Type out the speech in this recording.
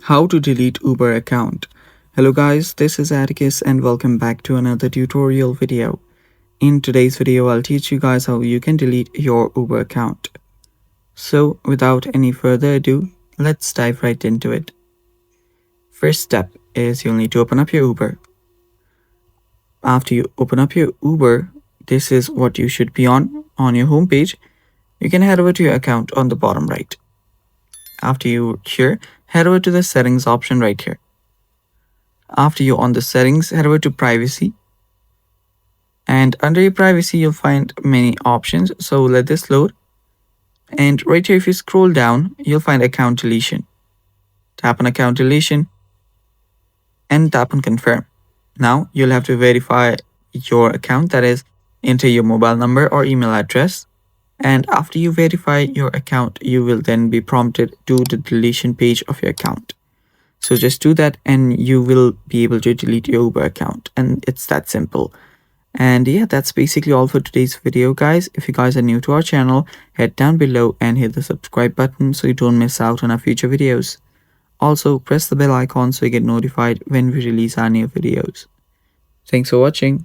How to delete Uber account. Hello guys, this is Atticus and welcome back to another tutorial video. In today's video, I'll teach you guys how you can delete your Uber account. So without any further ado, let's dive right into it. First step is you'll need to open up your Uber. After you open up your Uber, this is what you should be on your homepage. You can head over to your account on the bottom right. After you're here, head over to the settings option right here. After you're on the settings, head over to privacy. And under your privacy, you'll find many options. So let this load. And right here, if you scroll down, you'll find account deletion. Tap on account deletion and tap on confirm. Now you'll have to verify your account, that is, enter your mobile number or email address. And after you verify your account, you will then be prompted to the deletion page of your account. So just do that and you will be able to delete your Uber account. And it's that simple. And yeah, that's basically all for today's video, guys. If you guys are new to our channel, head down below and hit the subscribe button so you don't miss out on our future videos. Also, press the bell icon so you get notified when we release our new videos. Thanks for watching.